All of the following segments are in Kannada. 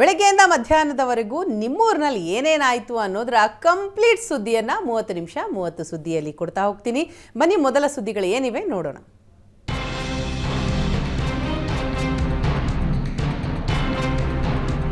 ಬೆಳಗ್ಗೆಯಿಂದ ಮಧ್ಯಾಹ್ನದವರೆಗೂ ನಿಮ್ಮೂರಿನಲ್ಲಿ ಏನೇನಾಯಿತು ಅನ್ನೋದರ ಕಂಪ್ಲೀಟ್ ಸುದ್ದಿಯನ್ನು 30 ನಿಮಿಷ 30 ಸುದ್ದಿಯಲ್ಲಿ ಕೊಡ್ತಾ ಹೋಗ್ತೀನಿ. ಬನ್ನಿ, ಮೊದಲ ಸುದ್ದಿಗಳು ಏನಿವೆ ನೋಡೋಣ.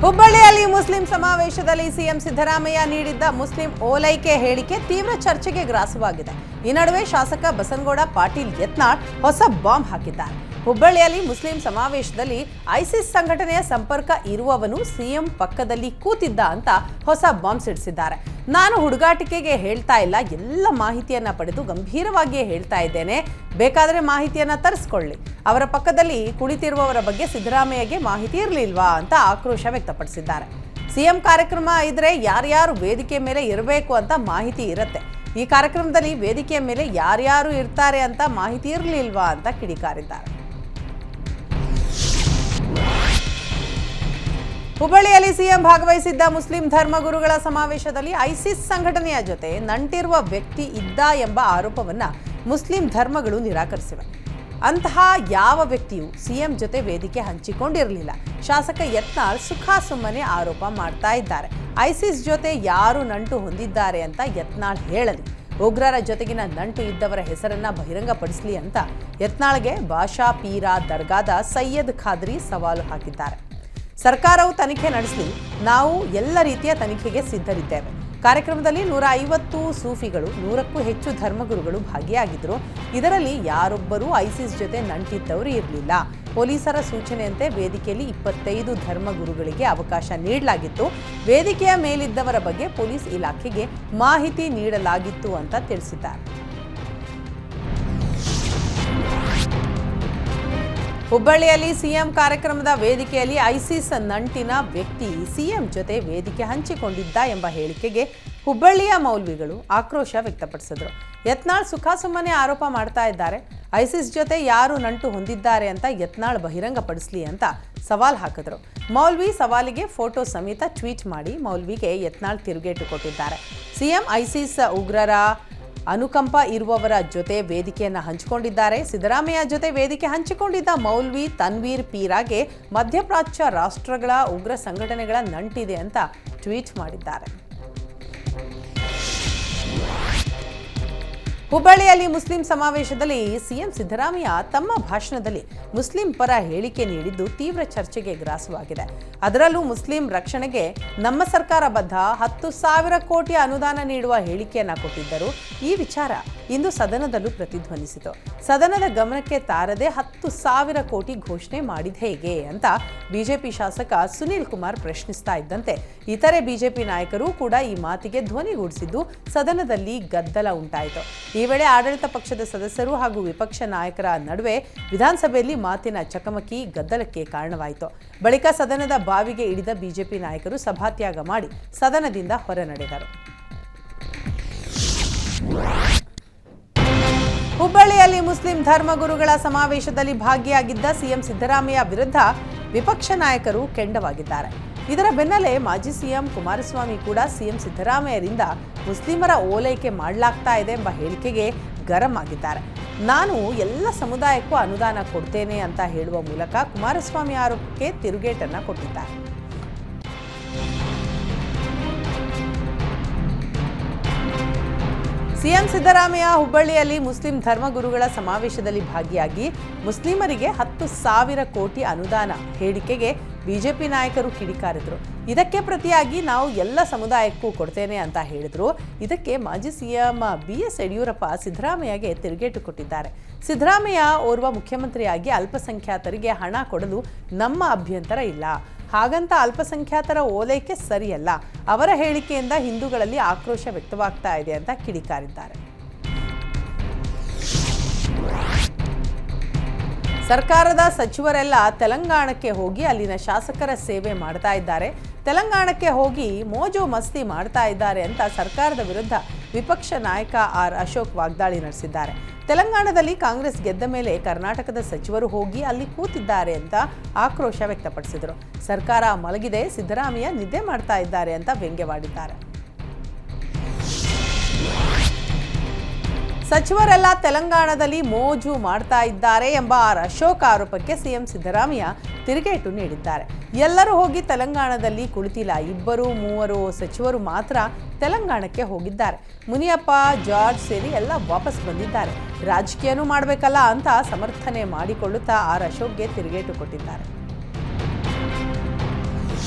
ಹುಬ್ಬಳ್ಳಿಯಲ್ಲಿ ಮುಸ್ಲಿಂ ಸಮಾವೇಶದಲ್ಲಿ ಸಿಎಂ ಸಿದ್ದರಾಮಯ್ಯ ನೀಡಿದ್ದ ಮುಸ್ಲಿಂ ಓಲೈಕೆ ಹೇಳಿಕೆ ತೀವ್ರ ಚರ್ಚೆಗೆ ಗ್ರಾಸವಾಗಿದೆ. ಈ ನಡುವೆ ಶಾಸಕ ಬಸನಗೌಡ ಪಾಟೀಲ್ ಯತ್ನಾಳ್ ಹೊಸ ಬಾಂಬ್ ಹಾಕಿದ್ದಾರೆ. ಹುಬ್ಬಳ್ಳಿಯಲ್ಲಿ ಮುಸ್ಲಿಂ ಸಮಾವೇಶದಲ್ಲಿ ಐಸಿಸ್ ಸಂಘಟನೆಯ ಸಂಪರ್ಕ ಇರುವವನು ಸಿಎಂ ಪಕ್ಕದಲ್ಲಿ ಕೂತಿದ್ದ ಅಂತ ಹೊಸ ಬಾಂಬ್ ಸಿಡಿಸಿದ್ದಾರೆ. ನಾನು ಹುಡುಗಾಟಿಕೆಗೆ ಹೇಳ್ತಾ ಇಲ್ಲ, ಎಲ್ಲ ಮಾಹಿತಿಯನ್ನ ಪಡೆದು ಗಂಭೀರವಾಗಿಯೇ ಹೇಳ್ತಾ ಇದ್ದೇನೆ. ಬೇಕಾದರೆ ಮಾಹಿತಿಯನ್ನ ತರಿಸ್ಕೊಳ್ಳಿ. ಅವರ ಪಕ್ಕದಲ್ಲಿ ಕುಳಿತಿರುವವರ ಬಗ್ಗೆ ಸಿದ್ದರಾಮಯ್ಯಗೆ ಮಾಹಿತಿ ಇರಲಿಲ್ವಾ ಅಂತ ಆಕ್ರೋಶ ವ್ಯಕ್ತಪಡಿಸಿದ್ದಾರೆ. ಸಿಎಂ ಕಾರ್ಯಕ್ರಮ ಇದ್ರೆ ಯಾರ್ಯಾರು ವೇದಿಕೆ ಮೇಲೆ ಇರಬೇಕು ಅಂತ ಮಾಹಿತಿ ಇರುತ್ತೆ. ಈ ಕಾರ್ಯಕ್ರಮದಲ್ಲಿ ವೇದಿಕೆಯ ಮೇಲೆ ಯಾರ್ಯಾರು ಇರ್ತಾರೆ ಅಂತ ಮಾಹಿತಿ ಇರಲಿಲ್ವಾ ಅಂತ ಕಿಡಿಕಾರಿದ್ದಾರೆ. ಹುಬ್ಬಳ್ಳಿಯಲ್ಲಿ ಸಿಎಂ ಭಾಗವಹಿಸಿದ್ದ ಮುಸ್ಲಿಂ ಧರ್ಮಗುರುಗಳ ಸಮಾವೇಶದಲ್ಲಿ ಐಸಿಸ್ ಸಂಘಟನೆಯ ಜೊತೆ ನಂಟಿರುವ ವ್ಯಕ್ತಿ ಇದ್ದ ಎಂಬ ಆರೋಪವನ್ನ ಮುಸ್ಲಿಂ ಧರ್ಮಗಳು ನಿರಾಕರಿಸಿವೆ. ಅಂತಹ ಯಾವ ವ್ಯಕ್ತಿಯೂ ಸಿಎಂ ಜೊತೆ ವೇದಿಕೆ ಹಂಚಿಕೊಂಡಿರಲಿಲ್ಲ. ಶಾಸಕ ಯತ್ನಾಳ್ ಸುಮ್ಮನೆ ಆರೋಪ ಮಾಡ್ತಾ ಇದ್ದಾರೆ. ಐಸಿಸ್ ಜೊತೆ ಯಾರು ನಂಟು ಹೊಂದಿದ್ದಾರೆ ಅಂತ ಯತ್ನಾಳ್ ಹೇಳಲಿ. ಉಗ್ರರ ಜೊತೆಗಿನ ನಂಟು ಇದ್ದವರ ಹೆಸರನ್ನ ಬಹಿರಂಗಪಡಿಸಲಿ ಅಂತ ಯತ್ನಾಳ್ಗೆ ಬಾಷಾ ಪೀರಾ ದರ್ಗಾದ ಸೈಯದ್ ಖಾದ್ರಿ ಸವಾಲು ಹಾಕಿದ್ದಾರೆ. ಸರ್ಕಾರವು ತನಿಖೆ ನಡೆಸಲಿ, ನಾವು ಎಲ್ಲ ರೀತಿಯ ತನಿಖೆಗೆ ಸಿದ್ಧರಿದ್ದೇವೆ. ಕಾರ್ಯಕ್ರಮದಲ್ಲಿ 150 ಸೂಫಿಗಳು, 100ಕ್ಕೂ ಹೆಚ್ಚು ಧರ್ಮಗುರುಗಳು ಭಾಗಿಯಾಗಿದ್ದರು. ಇದರಲ್ಲಿ ಯಾರೊಬ್ಬರೂ ಐಸಿಸ್ ಜೊತೆ ನಂಟಿದ್ದವರು ಇರಲಿಲ್ಲ. ಪೊಲೀಸರ ಸೂಚನೆಯಂತೆ ವೇದಿಕೆಯಲ್ಲಿ 25 ಧರ್ಮಗುರುಗಳಿಗೆ ಅವಕಾಶ ನೀಡಲಾಗಿತ್ತು. ವೇದಿಕೆಯ ಮೇಲಿದ್ದವರ ಬಗ್ಗೆ ಪೊಲೀಸ್ ಇಲಾಖೆಗೆ ಮಾಹಿತಿ ನೀಡಲಾಗಿತ್ತು ಅಂತ ತಿಳಿಸಿದ್ದಾರೆ. ಹುಬ್ಬಳ್ಳಿಯಲ್ಲಿ ಸಿಎಂ ಕಾರ್ಯಕ್ರಮದ ವೇದಿಕೆಯಲ್ಲಿ ಐಸಿಸ್ ನಂಟಿನ ವ್ಯಕ್ತಿ ಸಿಎಂ ಜೊತೆ ವೇದಿಕೆ ಹಂಚಿಕೊಂಡಿದ್ದ ಎಂಬ ಹೇಳಿಕೆಗೆ ಹುಬ್ಬಳ್ಳಿಯ ಮೌಲ್ವಿಗಳು ಆಕ್ರೋಶ ವ್ಯಕ್ತಪಡಿಸಿದರು. ಯತ್ನಾಳ್ ಸುಮ್ಮನೆ ಆರೋಪ ಮಾಡ್ತಾ ಇದ್ದಾರೆ. ಐಸಿಸ್ ಜೊತೆ ಯಾರು ನಂಟು ಹೊಂದಿದ್ದಾರೆ ಅಂತ ಯತ್ನಾಳ್ ಬಹಿರಂಗಪಡಿಸಲಿ ಅಂತ ಸವಾಲ್ ಹಾಕಿದ್ರು. ಮೌಲ್ವಿ ಸವಾಲಿಗೆ ಫೋಟೋ ಸಮೇತ ಟ್ವೀಟ್ ಮಾಡಿ ಮೌಲ್ವಿಗೆ ಯತ್ನಾಳ್ ತಿರುಗೇಟು ಕೊಟ್ಟಿದ್ದಾರೆ. ಸಿಎಂ ಐಸಿಸ್ ಉಗ್ರರ ಅನುಕಂಪ ಇರುವವರ ಜೊತೆ ವೇದಿಕೆಯನ್ನು ಹಂಚಿಕೊಂಡಿದ್ದಾರೆ. ಸಿದ್ದರಾಮಯ್ಯ ಜೊತೆ ವೇದಿಕೆ ಹಂಚಿಕೊಂಡಿದ್ದ ಮೌಲ್ವಿ ತನ್ವೀರ್ ಪೀರಾಗೆ ಮಧ್ಯಪ್ರಾಚ್ಯ ರಾಷ್ಟ್ರಗಳ ಉಗ್ರ ಸಂಘಟನೆಗಳ ನಂಟಿದೆ ಅಂತ ಟ್ವೀಟ್ ಮಾಡಿದ್ದಾರೆ. ಹುಬ್ಬಳ್ಳಿಯಲ್ಲಿ ಮುಸ್ಲಿಂ ಸಮಾವೇಶದಲ್ಲಿ ಸಿಎಂ ಸಿದ್ದರಾಮಯ್ಯ ತಮ್ಮ ಭಾಷಣದಲ್ಲಿ ಮುಸ್ಲಿಂ ಪರ ಹೇಳಿಕೆ ನೀಡಿದ್ದು ತೀವ್ರ ಚರ್ಚೆಗೆ ಗ್ರಾಸವಾಗಿದೆ. ಅದರಲ್ಲೂ ಮುಸ್ಲಿಂ ರಕ್ಷಣೆಗೆ ನಮ್ಮ ಸರ್ಕಾರ ಬದ್ಧ 10,000 ಕೋಟಿ ಅನುದಾನ ನೀಡುವ ಹೇಳಿಕೆಯನ್ನ ಕೊಟ್ಟಿದ್ದರು. ಈ ವಿಚಾರ ಇಂದು ಸದನದಲ್ಲೂ ಪ್ರತಿಧ್ವನಿಸಿತು. ಸದನದ ಗಮನಕ್ಕೆ ತಾರದೆ 10,000 ಕೋಟಿ ಘೋಷಣೆ ಮಾಡಿದ ಹೇಗೆ ಅಂತ ಬಿಜೆಪಿ ಶಾಸಕ ಸುನೀಲ್ ಕುಮಾರ್ ಪ್ರಶ್ನಿಸ್ತಾ ಇದ್ದಂತೆ ಇತರೆ ಬಿಜೆಪಿ ನಾಯಕರು ಕೂಡ ಈ ಮಾತಿಗೆ ಧ್ವನಿಗೂಡಿಸಿದ್ದು ಸದನದಲ್ಲಿ ಗದ್ದಲ ಉಂಟಾಯಿತು. ಈ ವೇಳೆ ಆಡಳಿತ ಪಕ್ಷದ ಸದಸ್ಯರು ಹಾಗೂ ವಿಪಕ್ಷ ನಾಯಕರ ನಡುವೆ ವಿಧಾನಸಭೆಯಲ್ಲಿ ಮಾತಿನ ಚಕಮಕಿ ಗದ್ದಲಕ್ಕೆ ಕಾರಣವಾಯಿತು. ಬಳಿಕ ಸದನದ ಬಾವಿಗೆ ಇಳಿದ ಬಿಜೆಪಿ ನಾಯಕರು ಸಭಾತ್ಯಾಗ ಮಾಡಿ ಸದನದಿಂದ ಹೊರ ನಡೆದರು. ಹುಬ್ಬಳ್ಳಿಯಲ್ಲಿ ಮುಸ್ಲಿಂ ಧರ್ಮಗುರುಗಳ ಸಮಾವೇಶದಲ್ಲಿ ಭಾಗಿಯಾಗಿದ್ದ ಸಿಎಂ ಸಿದ್ದರಾಮಯ್ಯ ವಿರುದ್ಧ ವಿಪಕ್ಷ ನಾಯಕರು ಕೆಂಡವಾಗಿದ್ದಾರೆ. ಇದರ ಬೆನ್ನಲ್ಲೇ ಮಾಜಿ ಸಿಎಂ ಕುಮಾರಸ್ವಾಮಿ ಕೂಡ ಸಿಎಂ ಸಿದ್ದರಾಮಯ್ಯರಿಂದ ಮುಸ್ಲಿಮರ ಓಲೈಕೆ ಮಾಡಲಾಗ್ತಾ ಇದೆ ಎಂಬ ಹೇಳಿಕೆಗೆ ಗರಂ ಆಗಿದ್ದಾರೆ. ನಾನು ಎಲ್ಲ ಸಮುದಾಯಕ್ಕೂ ಅನುದಾನ ಕೊಡ್ತೇನೆ ಅಂತ ಹೇಳುವ ಮೂಲಕ ಕುಮಾರಸ್ವಾಮಿ ಆರೋಪಕ್ಕೆ ತಿರುಗೇಟನ್ನ ಕೊಟ್ಟಿದ್ದಾರೆ. ಸಿಎಂ ಸಿದ್ದರಾಮಯ್ಯ ಹುಬ್ಬಳ್ಳಿಯಲ್ಲಿ ಮುಸ್ಲಿಂ ಧರ್ಮಗುರುಗಳ ಸಮಾವೇಶದಲ್ಲಿ ಭಾಗಿಯಾಗಿ ಮುಸ್ಲಿಮರಿಗೆ 10,000 ಕೋಟಿ ಅನುದಾನ ಹೇಳಿಕೆಗೆ ಬಿಜೆಪಿ ನಾಯಕರು ಕಿಡಿಕಾರಿದ್ರು. ಇದಕ್ಕೆ ಪ್ರತಿಯಾಗಿ ನಾವು ಎಲ್ಲ ಸಮುದಾಯಕ್ಕೂ ಕೊಡ್ತೇನೆ ಅಂತ ಹೇಳಿದ್ರು. ಇದಕ್ಕೆ ಮಾಜಿ ಸಿಎಂ BS ಯಡಿಯೂರಪ್ಪ ಸಿದ್ದರಾಮಯ್ಯಗೆ ತಿರುಗೇಟು ಕೊಟ್ಟಿದ್ದಾರೆ. ಸಿದ್ದರಾಮಯ್ಯ ಓರ್ವ ಮುಖ್ಯಮಂತ್ರಿಯಾಗಿ ಅಲ್ಪಸಂಖ್ಯಾತರಿಗೆ ಹಣ ಕೊಡಲು ನಮ್ಮ ಅಭ್ಯಂತರ ಇಲ್ಲ. ಹಾಗಂತ ಅಲ್ಪಸಂಖ್ಯಾತರ ಓಲೈಕೆ ಸರಿಯಲ್ಲ. ಅವರ ಹೇಳಿಕೆಯಿಂದ ಹಿಂದೂಗಳಲ್ಲಿ ಆಕ್ರೋಶ ವ್ಯಕ್ತವಾಗ್ತಾ ಇದೆ ಅಂತ ಕಿಡಿಕಾರಿದ್ದಾರೆ. ಸರ್ಕಾರದ ಸಚಿವರೆಲ್ಲ ತೆಲಂಗಾಣಕ್ಕೆ ಹೋಗಿ ಅಲ್ಲಿನ ಶಾಸಕರ ಸೇವೆ ಮಾಡ್ತಾ ಇದ್ದಾರೆ. ತೆಲಂಗಾಣಕ್ಕೆ ಹೋಗಿ ಮೋಜು ಮಸ್ತಿ ಮಾಡ್ತಾ ಇದ್ದಾರೆ ಅಂತ ಸರ್ಕಾರದ ವಿರುದ್ಧ ವಿಪಕ್ಷ ನಾಯಕ ಅಶೋಕ್ ವಾಗ್ದಾಳಿ ನಡೆಸಿದ್ದಾರೆ. ತೆಲಂಗಾಣದಲ್ಲಿ ಕಾಂಗ್ರೆಸ್ ಗೆದ್ದ ಮೇಲೆ ಕರ್ನಾಟಕದ ಸಚಿವರು ಹೋಗಿ ಅಲ್ಲಿ ಕೂತಿದ್ದಾರೆ ಅಂತ ಆಕ್ರೋಶ ವ್ಯಕ್ತಪಡಿಸಿದರು. ಸರ್ಕಾರ ಮಲಗಿದೆ, ಸಿದ್ದರಾಮಯ್ಯ ನಿದ್ದೆ ಮಾಡ್ತಾ ಇದ್ದಾರೆ ಅಂತ ವ್ಯಂಗ್ಯವಾಡಿದ್ದಾರೆ. ಸಚಿವರೆಲ್ಲ ತೆಲಂಗಾಣದಲ್ಲಿ ಮೋಜು ಮಾಡ್ತಾ ಇದ್ದಾರೆ ಎಂಬ ಅಶೋಕ್ ಆರೋಪಕ್ಕೆ ಸಿಎಂ ಸಿದ್ದರಾಮಯ್ಯ ತಿರುಗೇಟು ನೀಡಿದ್ದಾರೆ. ಎಲ್ಲರೂ ಹೋಗಿ ತೆಲಂಗಾಣದಲ್ಲಿ ಕುಳಿತಿಲ್ಲ, 2-3 ಸಚಿವರು ಮಾತ್ರ ತೆಲಂಗಾಣಕ್ಕೆ ಹೋಗಿದ್ದಾರೆ. ಮುನಿಯಪ್ಪ, ಜಾರ್ಜ್ ಸೇರಿ ಎಲ್ಲ ವಾಪಸ್ ಬಂದಿದ್ದಾರೆ. ರಾಜಕೀಯನೂ ಮಾಡಬೇಕಲ್ಲ ಅಂತ ಸಮರ್ಥನೆ ಮಾಡಿಕೊಳ್ಳುತ್ತಾ ಅಶೋಕ್ಗೆ ತಿರುಗೇಟು ಕೊಟ್ಟಿದ್ದಾರೆ.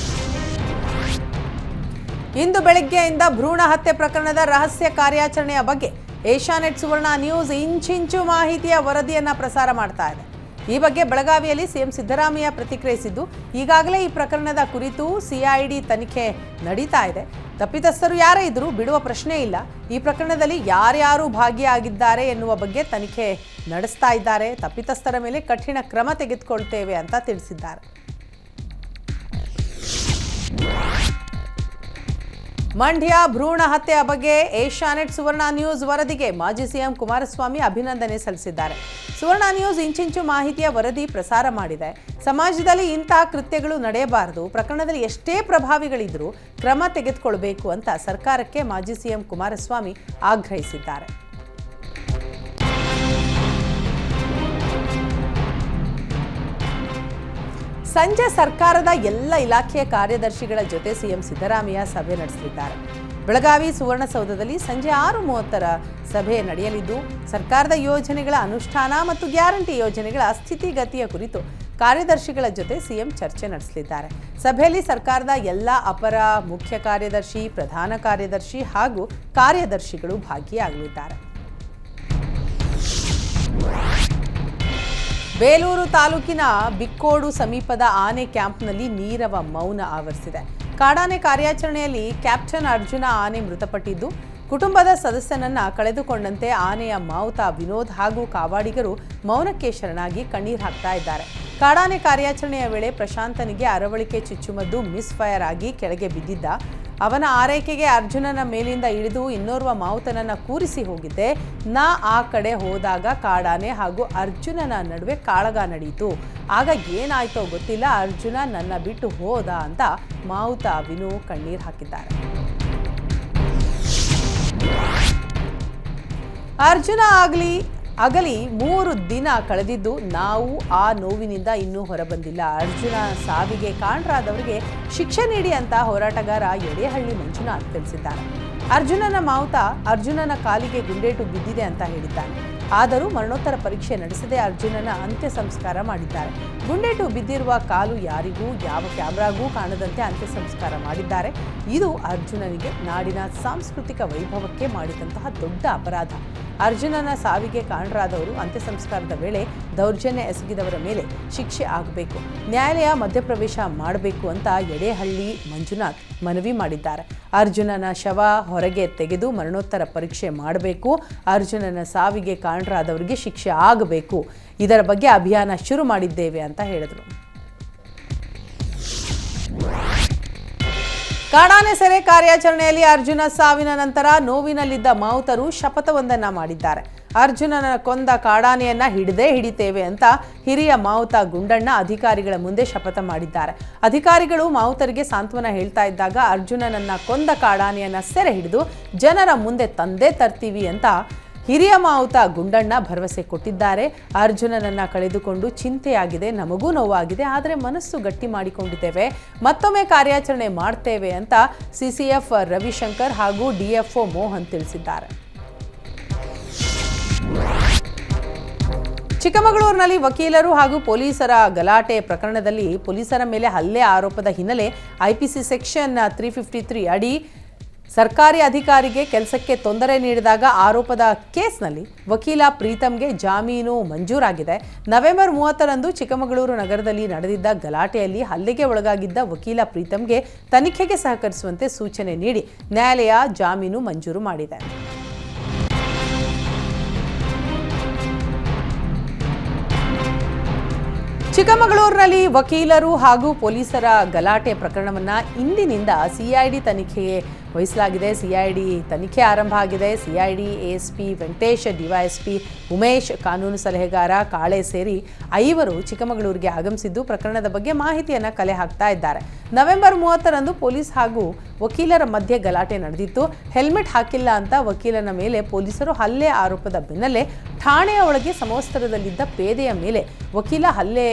ಇಂದು ಬೆಳಗ್ಗೆಯಿಂದ ಭ್ರೂಣ ಹತ್ಯೆ ಪ್ರಕರಣದ ರಹಸ್ಯ ಕಾರ್ಯಾಚರಣೆಯ ಬಗ್ಗೆ ಏಷ್ಯಾನೆಟ್ ಸುವರ್ಣ ನ್ಯೂಸ್ ಇಂಚಿಂಚು ಮಾಹಿತಿಯ ವರದಿಯನ್ನು ಪ್ರಸಾರ ಮಾಡ್ತಾ ಇದೆ. ಈ ಬಗ್ಗೆ ಬೆಳಗಾವಿಯಲ್ಲಿ ಸಿಎಂ ಸಿದ್ದರಾಮಯ್ಯ ಪ್ರತಿಕ್ರಿಯಿಸಿದ್ದು, ಈಗಾಗಲೇ ಈ ಪ್ರಕರಣದ ಕುರಿತು ಸಿಐಡಿ ತನಿಖೆ ನಡೀತಾ ಇದೆ. ತಪ್ಪಿತಸ್ಥರು ಯಾರೇ ಇದ್ರೂ ಬಿಡುವ ಪ್ರಶ್ನೆ ಇಲ್ಲ. ಈ ಪ್ರಕರಣದಲ್ಲಿ ಯಾರ್ಯಾರು ಭಾಗಿಯಾಗಿದ್ದಾರೆ ಎನ್ನುವ ಬಗ್ಗೆ ತನಿಖೆ ನಡೆಸ್ತಾ ಇದ್ದಾರೆ. ತಪ್ಪಿತಸ್ಥರ ಮೇಲೆ ಕಠಿಣ ಕ್ರಮ ತೆಗೆದುಕೊಳ್ತೇವೆ ಅಂತ ತಿಳಿಸಿದ್ದಾರೆ. ಮಂಡ್ಯ ಭ್ರೂಣ ಹತ್ಯೆಯ ಬಗ್ಗೆ ಏಷ್ಯಾನೆಟ್ ಸುವರ್ಣ ನ್ಯೂಸ್ ವರದಿಗೆ ಮಾಜಿ ಸಿಎಂ ಕುಮಾರಸ್ವಾಮಿ ಅಭಿನಂದನೆ ಸಲ್ಲಿಸಿದ್ದಾರೆ. ಸುವರ್ಣ ನ್ಯೂಸ್ ಇಂಚಿಂಚು ಮಾಹಿತಿಯ ವರದಿ ಪ್ರಸಾರ ಮಾಡಿದೆ. ಸಮಾಜದಲ್ಲಿ ಇಂತಹ ಕೃತ್ಯಗಳು ನಡೆಯಬಾರದು, ಪ್ರಕರಣದಲ್ಲಿ ಎಷ್ಟೇ ಪ್ರಭಾವಿಗಳಿದ್ರೂ ಕ್ರಮ ತೆಗೆದುಕೊಳ್ಳಬೇಕು ಅಂತ ಸರ್ಕಾರಕ್ಕೆ ಮಾಜಿ ಸಿಎಂ ಕುಮಾರಸ್ವಾಮಿ ಆಗ್ರಹಿಸಿದ್ದಾರೆ. ಸಂಜೆ ಸರ್ಕಾರದ ಎಲ್ಲ ಇಲಾಖೆಯ ಕಾರ್ಯದರ್ಶಿಗಳ ಜೊತೆ ಸಿಎಂ ಸಿದ್ದರಾಮಯ್ಯ ಸಭೆ ನಡೆಸಲಿದ್ದಾರೆ. ಬೆಳಗಾವಿ ಸುವರ್ಣಸೌಧದಲ್ಲಿ ಸಂಜೆ 6:30 ಸಭೆ ನಡೆಯಲಿದ್ದು, ಸರ್ಕಾರದ ಯೋಜನೆಗಳ ಅನುಷ್ಠಾನ ಮತ್ತು ಗ್ಯಾರಂಟಿ ಯೋಜನೆಗಳ ಸ್ಥಿತಿಗತಿಯ ಕುರಿತು ಕಾರ್ಯದರ್ಶಿಗಳ ಜೊತೆ ಸಿಎಂ ಚರ್ಚೆ ನಡೆಸಲಿದ್ದಾರೆ. ಸಭೆಯಲ್ಲಿ ಸರ್ಕಾರದ ಎಲ್ಲ ಅಪರ ಮುಖ್ಯ ಕಾರ್ಯದರ್ಶಿ, ಪ್ರಧಾನ ಕಾರ್ಯದರ್ಶಿ ಹಾಗೂ ಕಾರ್ಯದರ್ಶಿಗಳು ಭಾಗಿಯಾಗಲಿದ್ದಾರೆ. ಬೇಲೂರು ತಾಲೂಕಿನ ಬಿಕ್ಕೋಡು ಸಮೀಪದ ಆನೆ ಕ್ಯಾಂಪ್ನಲ್ಲಿ ನೀರವ ಮೌನ ಆವರಿಸಿದೆ. ಕಾಡಾನೆ ಕಾರ್ಯಾಚರಣೆಯಲ್ಲಿ ಕ್ಯಾಪ್ಟನ್ ಅರ್ಜುನ ಆನೆ ಮೃತಪಟ್ಟಿದ್ದು, ಕುಟುಂಬದ ಸದಸ್ಯನನ್ನ ಕಳೆದುಕೊಂಡಂತೆ ಆನೆಯ ಮಾವುತ ವಿನೋದ್ ಹಾಗೂ ಕಾವಾಡಿಗರು ಮೌನಕ್ಕೆ ಶರಣಾಗಿ ಕಣ್ಣೀರು ಹಾಕ್ತಾ ಇದ್ದಾರೆ. ಕಾಡಾನೆ ಕಾರ್ಯಾಚರಣೆಯ ವೇಳೆ ಪ್ರಶಾಂತನಿಗೆ ಅರವಳಿಕೆ ಚುಚ್ಚುಮದ್ದು ಮಿಸ್ ಫೈರ್ ಆಗಿ ಕೆಳಗೆ ಬಿದ್ದಿದ್ದ. ಅವನ ಆರೈಕೆಗೆ ಅರ್ಜುನನ ಮೇಲಿಂದ ಇಳಿದು ಇನ್ನೋರ್ವ ಮಾವುತನನ್ನ ಕೂರಿಸಿ ಹೋಗಿದ್ದೆ. ಆ ಕಡೆ ಹೋದಾಗ ಕಾಡಾನೆ ಹಾಗೂ ಅರ್ಜುನನ ನಡುವೆ ಕಾಳಗ ನಡೆಯಿತು. ಆಗ ಏನಾಯ್ತೋ ಗೊತ್ತಿಲ್ಲ, ಅರ್ಜುನ ನನ್ನ ಬಿಟ್ಟು ಹೋದ ಅಂತ ಮಾವುತ ವಿನು ಕಣ್ಣೀರು ಹಾಕಿದ್ದಾರೆ. ಅರ್ಜುನ ಅಗಲಿ 3 ದಿನ ಕಳೆದಿದ್ದು, ನಾವು ಆ ನೋವಿನಿಂದ ಇನ್ನೂ ಹೊರಬಂದಿಲ್ಲ. ಅರ್ಜುನ ಸಾವಿಗೆ ಕಾರಣರಾದವರಿಗೆ ಶಿಕ್ಷೆ ನೀಡಿ ಅಂತ ಹೋರಾಟಗಾರ ಯಡೇಹಳ್ಳಿ ಮಂಜುನಾಥ್ ತಿಳಿಸಿದ್ದಾರೆ. ಅರ್ಜುನನ ಮಾವುತ ಅರ್ಜುನನ ಕಾಲಿಗೆ ಗುಂಡೇಟು ಬಿದ್ದಿದೆ ಅಂತ ಹೇಳಿದ್ದಾನೆ. ಆದರೂ ಮರಣೋತ್ತರ ಪರೀಕ್ಷೆ ನಡೆಸದೆ ಅರ್ಜುನನ ಅಂತ್ಯ ಸಂಸ್ಕಾರ ಮಾಡಿದ್ದಾರೆ. ಗುಂಡೇಟು ಬಿದ್ದಿರುವ ಕಾಲು ಯಾರಿಗೂ ಯಾವ ಕ್ಯಾಮ್ರಾಗೂ ಕಾಣದಂತೆ ಅಂತ್ಯ ಸಂಸ್ಕಾರ ಮಾಡಿದ್ದಾರೆ. ಇದು ಅರ್ಜುನನಿಗೆ ನಾಡಿನ ಸಾಂಸ್ಕೃತಿಕ ವೈಭವಕ್ಕೆ ಮಾಡಿದಂತಹ ದೊಡ್ಡ ಅಪರಾಧ. ಅರ್ಜುನನ ಸಾವಿಗೆ ಕಾರಣರಾದವರು ಅಂತ್ಯ ಸಂಸ್ಕಾರದ ವೇಳೆ ದೌರ್ಜನ್ಯ ಎಸಗಿದವರ ಮೇಲೆ ಶಿಕ್ಷೆ ಆಗಬೇಕು, ನ್ಯಾಯಾಲಯ ಮಧ್ಯಪ್ರವೇಶ ಮಾಡಬೇಕು ಅಂತ ಯಡೇಹಳ್ಳಿ ಮಂಜುನಾಥ್ ಮನವಿ ಮಾಡಿದ್ದಾರೆ. ಅರ್ಜುನನ ಶವ ಹೊರಗೆ ತೆಗೆದು ಮರಣೋತ್ತರ ಪರೀಕ್ಷೆ ಮಾಡಬೇಕು. ಅರ್ಜುನನ ಸಾವಿಗೆ ಕಾರಣರಾದವರಿಗೆ ಶಿಕ್ಷೆ ಆಗಬೇಕು. ಇದರ ಬಗ್ಗೆ ಅಭಿಯಾನ ಶುರು ಮಾಡಿದ್ದೇವೆ ಅಂತ ಹೇಳಿದರು. ಕಾಡಾನೆ ಸೆರೆ ಕಾರ್ಯಾಚರಣೆಯಲ್ಲಿ ಅರ್ಜುನ ಸಾವಿನ ನಂತರ ನೋವಿನಲ್ಲಿದ್ದ ಮಾವುತರು ಶಪಥವೊಂದನ್ನ ಮಾಡಿದ್ದಾರೆ. ಅರ್ಜುನನ ಕೊಂದ ಕಾಡಾನೆಯನ್ನ ಹಿಡಿತೇವೆ ಅಂತ ಹಿರಿಯ ಮಾವುತ ಗುಂಡಣ್ಣ ಅಧಿಕಾರಿಗಳ ಮುಂದೆ ಶಪಥ ಮಾಡಿದ್ದಾರೆ. ಅಧಿಕಾರಿಗಳು ಮಾವುತರಿಗೆ ಸಾಂತ್ವನ ಹೇಳ್ತಾ ಇದ್ದಾಗ ಅರ್ಜುನನನ್ನ ಕೊಂದ ಕಾಡಾನೆಯನ್ನ ಸೆರೆ ಹಿಡಿದು ಜನರ ಮುಂದೆ ತಂದೇ ತರ್ತೀವಿ ಅಂತ ಹಿರಿಯ ಮಾವುತ ಗುಂಡಣ್ಣ ಭರವಸೆ ಕೊಟ್ಟಿದ್ದಾರೆ. ಅರ್ಜುನನನ್ನ ಕಳೆದುಕೊಂಡು ಚಿಂತೆಯಾಗಿದೆ, ನಮಗೂ ನೋವಾಗಿದೆ, ಆದರೆ ಮನಸ್ಸು ಗಟ್ಟಿ ಮಾಡಿಕೊಂಡಿದ್ದೇವೆ, ಮತ್ತೊಮ್ಮೆ ಕಾರ್ಯಾಚರಣೆ ಮಾಡ್ತೇವೆ ಅಂತ ಸಿಸಿಎಫ್ ರವಿಶಂಕರ್ ಹಾಗೂ ಡಿಎಫ್ಒ ಮೋಹನ್ ತಿಳಿಸಿದ್ದಾರೆ. ಚಿಕ್ಕಮಗಳೂರಿನಲ್ಲಿ ವಕೀಲರು ಹಾಗೂ ಪೊಲೀಸರ ಗಲಾಟೆ ಪ್ರಕರಣದಲ್ಲಿ ಪೊಲೀಸರ ಮೇಲೆ ಹಲ್ಲೆ ಆರೋಪದ ಹಿನ್ನೆಲೆ ಐಪಿಸಿ ಸೆಕ್ಷನ್ 353 ಅಡಿ ಸರ್ಕಾರಿ ಅಧಿಕಾರಿಗೆ ಕೆಲಸಕ್ಕೆ ತೊಂದರೆ ನೀಡಿದಾಗ ಆರೋಪದ ಕೇಸ್ನಲ್ಲಿ ವಕೀಲ ಪ್ರೀತಮ್ಗೆ ಜಾಮೀನು ಮಂಜೂರಾಗಿದೆ. ನವೆಂಬರ್ 30ರಂದು ಚಿಕ್ಕಮಗಳೂರು ನಗರದಲ್ಲಿ ನಡೆದಿದ್ದ ಗಲಾಟೆಯಲ್ಲಿ ಹಲ್ಲೆಗೆ ಒಳಗಾಗಿದ್ದ ವಕೀಲ ಪ್ರೀತಮ್ಗೆ ತನಿಖೆಗೆ ಸಹಕರಿಸುವಂತೆ ಸೂಚನೆ ನೀಡಿ ನ್ಯಾಯಾಲಯ ಜಾಮೀನು ಮಂಜೂರು ಮಾಡಿದೆ. ಚಿಕ್ಕಮಗಳೂರಿನಲ್ಲಿ ವಕೀಲರು ಹಾಗೂ ಪೊಲೀಸರ ಗಲಾಟೆ ಪ್ರಕರಣವನ್ನು ಇಂದಿನಿಂದ ಸಿಐಡಿ ತನಿಖೆಗೆ ವಹಿಸಲಾಗಿದೆ. ಸಿಐಡಿ ತನಿಖೆ ಆರಂಭ ಆಗಿದೆ. CID ASP Venkatesh, DYSP Umesh, ಕಾನೂನು ಸಲಹೆಗಾರ ಕಾಳೆ ಸೇರಿ 5 ಚಿಕ್ಕಮಗಳೂರಿಗೆ ಆಗಮಿಸಿದ್ದು ಪ್ರಕರಣದ ಬಗ್ಗೆ ಮಾಹಿತಿಯನ್ನು ಕಲೆ ಹಾಕ್ತಾ ಇದ್ದಾರೆ. ನವೆಂಬರ್ 30ರಂದು ಪೊಲೀಸ್ ಹಾಗೂ ವಕೀಲರ ಮಧ್ಯೆ ಗಲಾಟೆ ನಡೆದಿತ್ತು. ಹೆಲ್ಮೆಟ್ ಹಾಕಿಲ್ಲ ಅಂತ ವಕೀಲನ ಮೇಲೆ ಪೊಲೀಸರು ಹಲ್ಲೆ ಆರೋಪದ ಬೆನ್ನಲ್ಲೇ ಠಾಣೆಯ ಒಳಗೆ ಸಮವಸ್ತ್ರದಲ್ಲಿದ್ದ ಪೇದೆಯ ಮೇಲೆ ವಕೀಲ ಹಲ್ಲೆ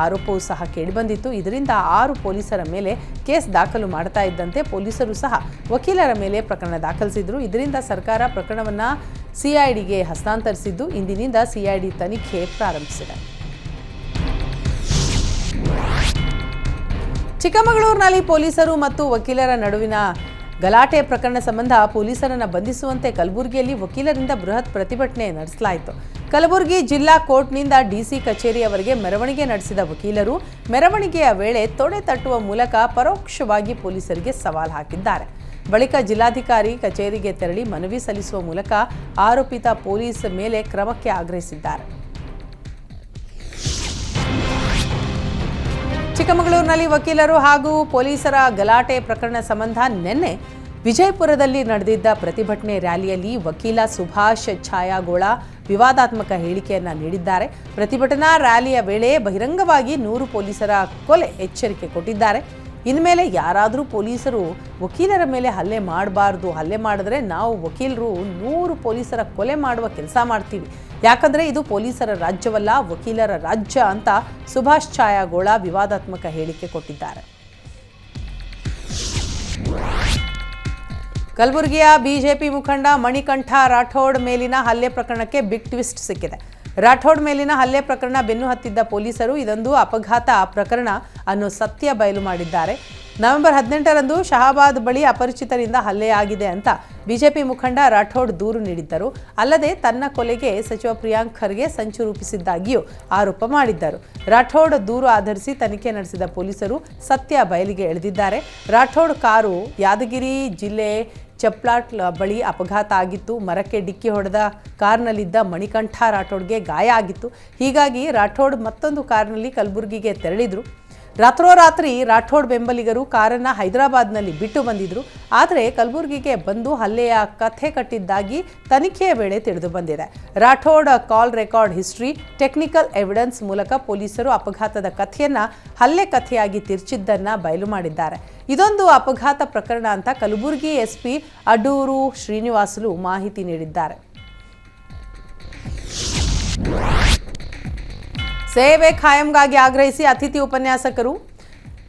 ಆರೋಪವೂ ಸಹ ಕೇಳಿಬಂದಿತ್ತು. ಇದರಿಂದ 6 ಪೊಲೀಸರ ಮೇಲೆ ಕೇಸ್ ದಾಖಲು ಮಾಡ್ತಾ ಇದ್ದಂತೆ ಪೊಲೀಸರು ಸಹ ವಕೀಲರ ಮೇಲೆ ಪ್ರಕರಣ ದಾಖಲಿಸಿದ್ರು. ಇದರಿಂದ ಸರ್ಕಾರ ಪ್ರಕರಣವನ್ನು ಸಿಐಡಿಗೆ ಹಸ್ತಾಂತರಿಸಿದ್ದು ಇಂದಿನಿಂದ ಸಿಐಡಿ ತನಿಖೆ ಪ್ರಾರಂಭಿಸಿದೆ. ಚಿಕ್ಕಮಗಳೂರಿನಲ್ಲಿ ಪೊಲೀಸರು ಮತ್ತು ವಕೀಲರ ನಡುವಿನ ಗಲಾಟೆ ಪ್ರಕರಣ ಸಂಬಂಧ ಪೊಲೀಸರನ್ನು ಬಂಧಿಸುವಂತೆ ಕಲಬುರಗಿಯಲ್ಲಿ ವಕೀಲರಿಂದ ಬೃಹತ್ ಪ್ರತಿಭಟನೆ ನಡೆಸಲಾಯಿತು. ಕಲಬುರಗಿ ಜಿಲ್ಲಾ ಕೋರ್ಟ್ನಿಂದ ಡಿಸಿ ಕಚೇರಿಯವರೆಗೆ ಮೆರವಣಿಗೆ ನಡೆಸಿದ ವಕೀಲರು ಮೆರವಣಿಗೆಯ ವೇಳೆ ತೊಡೆ ತಟ್ಟುವ ಮೂಲಕ ಪರೋಕ್ಷವಾಗಿ ಪೊಲೀಸರಿಗೆ ಸವಾಲು ಹಾಕಿದ್ದಾರೆ. ಬಳಿಕ ಜಿಲ್ಲಾಧಿಕಾರಿ ಕಚೇರಿಗೆ ತೆರಳಿ ಮನವಿ ಸಲ್ಲಿಸುವ ಮೂಲಕ ಆರೋಪಿತ ಪೊಲೀಸ್ ಮೇಲೆ ಕ್ರಮಕ್ಕೆ ಆಗ್ರಹಿಸಿದ್ದಾರೆ. ಚಿಕ್ಕಮಗಳೂರಿನಲ್ಲಿ ವಕೀಲರು ಹಾಗೂ ಪೊಲೀಸರ ಗಲಾಟೆ ಪ್ರಕರಣ ಸಂಬಂಧ ನಿನ್ನೆ ವಿಜಯಪುರದಲ್ಲಿ ನಡೆದಿದ್ದ ಪ್ರತಿಭಟನೆ ರ್ಯಾಲಿಯಲ್ಲಿ ವಕೀಲ ಸುಭಾಷ್ ಛಾಯಾಗೋಳ ವಿವಾದಾತ್ಮಕ ಹೇಳಿಕೆಯನ್ನು ನೀಡಿದ್ದಾರೆ. ಪ್ರತಿಭಟನಾ ರ್ಯಾಲಿಯ ವೇಳೆ ಬಹಿರಂಗವಾಗಿ 100 ಪೊಲೀಸರ ಕೊಲೆ ಎಚ್ಚರಿಕೆ ಕೊಟ್ಟಿದ್ದಾರೆ. ಇನ್ಮೇಲೆ ಯಾರಾದರೂ ಪೊಲೀಸರು ವಕೀಲರ ಮೇಲೆ ಹಲ್ಲೆ ಮಾಡಬಾರ್ದು, ಹಲ್ಲೆ ಮಾಡಿದ್ರೆ ನಾವು ವಕೀಲರು 100 ಪೊಲೀಸರ ಕೊಲೆ ಮಾಡುವ ಕೆಲಸ ಮಾಡ್ತೀವಿ, ಯಾಕಂದರೆ ಇದು ಪೊಲೀಸರ ರಾಜ್ಯವಲ್ಲ, ವಕೀಲರ ರಾಜ್ಯ ಅಂತ ಸುಭಾಷ್ ಛಾಯಾಗೋಳ ವಿವಾದಾತ್ಮಕ ಹೇಳಿಕೆ ಕೊಟ್ಟಿದ್ದಾರೆ. ಕಲಬುರಗಿಯ ಬಿಜೆಪಿ ಮುಖಂಡ ಮಣಿಕಂಠ ರಾಠೋಡ್ ಮೇಲಿನ ಹಲ್ಲೆ ಪ್ರಕರಣಕ್ಕೆ ಬಿಗ್ ಟ್ವಿಸ್ಟ್ ಸಿಕ್ಕಿದೆ. ರಾಠೋಡ್ ಮೇಲಿನ ಹಲ್ಲೆ ಪ್ರಕರಣ ಬೆನ್ನು ಹತ್ತಿದ್ದ ಪೊಲೀಸರು ಇದೊಂದು ಅಪಘಾತ ಪ್ರಕರಣ ಅನ್ನೋ ಸತ್ಯ ಬಯಲು ಮಾಡಿದ್ದಾರೆ. ನವೆಂಬರ್ 18ರಂದು ಶಹಾಬಾದ್ ಬಳಿ ಅಪರಿಚಿತರಿಂದ ಹಲ್ಲೆಯಾಗಿದೆ ಅಂತ ಬಿಜೆಪಿ ಮುಖಂಡ ರಾಠೋಡ್ ದೂರು ನೀಡಿದ್ದರು. ಅಲ್ಲದೆ ತನ್ನ ಕೊಲೆಗೆ ಸಚಿವ ಪ್ರಿಯಾಂಕ್ ಖರ್ಗೆ ಸಂಚು ರೂಪಿಸಿದ್ದಾಗಿಯೂ ಆರೋಪ ಮಾಡಿದ್ದರು. ರಾಠೋಡ್ ದೂರು ಆಧರಿಸಿ ತನಿಖೆ ನಡೆಸಿದ ಪೊಲೀಸರು ಸತ್ಯ ಬಯಲಿಗೆ ಎಳೆದಿದ್ದಾರೆ. ರಾಠೋಡ್ ಕಾರು ಯಾದಗಿರಿ ಜಿಲ್ಲೆ ಚಪ್ಲಾಟ್ ಬಳಿ ಅಪಘಾತ ಆಗಿತ್ತು. ಮರಕ್ಕೆ ಡಿಕ್ಕಿ ಹೊಡೆದ ಕಾರ್ನಲ್ಲಿದ್ದ ಮಣಿಕಂಠ ರಾಠೋಡ್ಗೆ ಗಾಯ ಆಗಿತ್ತು. ಹೀಗಾಗಿ ರಾಠೋಡ್ ಮತ್ತೊಂದು ಕಾರ್ನಲ್ಲಿ ಕಲಬುರಗಿಗೆ ತೆರಳಿದ್ರು. ರಾತ್ರೋರಾತ್ರಿ ರಾಠೋಡ್ ಬೆಂಬಲಿಗರು ಕಾರನ್ನು ಹೈದರಾಬಾದ್ನಲ್ಲಿ ಬಿಟ್ಟು ಬಂದಿದ್ರು. ಆದರೆ ಕಲಬುರಗಿಗೆ ಬಂದು ಹಲ್ಲೆಯ ಕಥೆ ಕಟ್ಟಿದ್ದಾಗಿ ತನಿಖೆಯ ವೇಳೆ ತಿಳಿದು ಬಂದಿದೆ. Rathod call record history, technical evidence ಮೂಲಕ ಪೊಲೀಸರು ಅಪಘಾತದ ಕಥೆಯನ್ನು ಹಲ್ಲೆ ಕಥೆಯಾಗಿ ತಿರ್ಚಿದ್ದನ್ನು ಬಯಲು ಮಾಡಿದ್ದಾರೆ. ಇದೊಂದು ಅಪಘಾತ ಪ್ರಕರಣ ಅಂತ ಕಲಬುರಗಿ ಎಸ್ಪಿ ಅಡೂರು ಶ್ರೀನಿವಾಸುಲು ಮಾಹಿತಿ ನೀಡಿದ್ದಾರೆ. ಸೇವೆ ಖಾಯಂಗಾಗಿ ಆಗ್ರಹಿಸಿ ಅತಿಥಿ ಉಪನ್ಯಾಸಕರು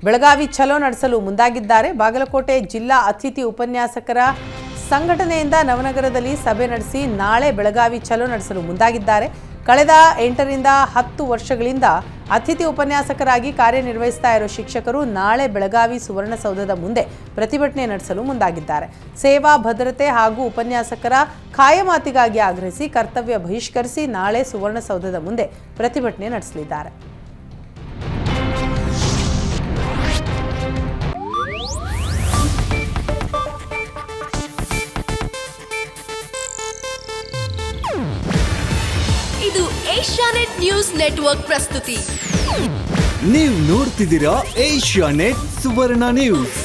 ಬೆಳಗಾವಿ ಚಲೋ ನಡೆಸಲು ಮುಂದಾಗಿದ್ದಾರೆ. ಬಾಗಲಕೋಟೆ ಜಿಲ್ಲಾ ಅತಿಥಿ ಉಪನ್ಯಾಸಕರ ಸಂಘಟನೆಯಿಂದ ನವನಗರದಲ್ಲಿ ಸಭೆ ನಡೆಸಿ ನಾಳೆ ಬೆಳಗಾವಿ ಚಲೋ ನಡೆಸಲು ಮುಂದಾಗಿದ್ದಾರೆ. ಕಳೆದ 8ರಿಂದ 10 ವರ್ಷಗಳಿಂದ ಅತಿಥಿ ಉಪನ್ಯಾಸಕರಾಗಿ ಕಾರ್ಯನಿರ್ವಹಿಸ್ತಾ ಇರೋ ಶಿಕ್ಷಕರು ನಾಳೆ ಬೆಳಗಾವಿ ಸುವರ್ಣಸೌಧದ ಮುಂದೆ ಪ್ರತಿಭಟನೆ ನಡೆಸಲು ಮುಂದಾಗಿದ್ದಾರೆ. ಸೇವಾ ಭದ್ರತೆ ಹಾಗೂ ಉಪನ್ಯಾಸಕರ ಖಾಯಮಾತಿಗಾಗಿ ಆಗ್ರಹಿಸಿ ಕರ್ತವ್ಯ ಬಹಿಷ್ಕರಿಸಿ ನಾಳೆ ಸುವರ್ಣಸೌಧದ ಮುಂದೆ ಪ್ರತಿಭಟನೆ ನಡೆಸಲಿದ್ದಾರೆ. ಇದು ಏಷ್ಯಾನೆಟ್ ನ್ಯೂಸ್ ನೆಟ್ವರ್ಕ್ ಪ್ರಸ್ತುತಿ. ನೀವು ನೋಡ್ತಿದ್ದೀರಾ ಏಷ್ಯಾನೆಟ್ ಸುವರ್ಣ ನ್ಯೂಸ್.